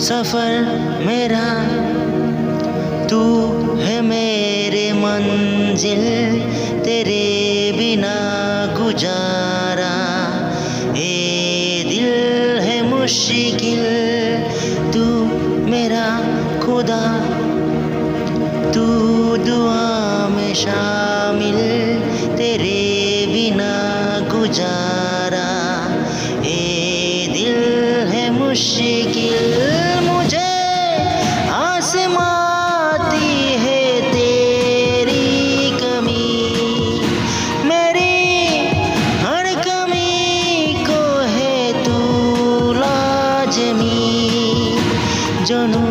सफर मेरा तू है मेरे मंजिल, तेरे बिना गुजारा ए दिल है मुश्किल। तू मेरा खुदा, तू दुआ में शामिल, तेरे बिना गुजारा ए दिल है मुश्किल। मुझे आसमां आती है तेरी कमी, मेरी हर कमी को है तू लाजमी। जनू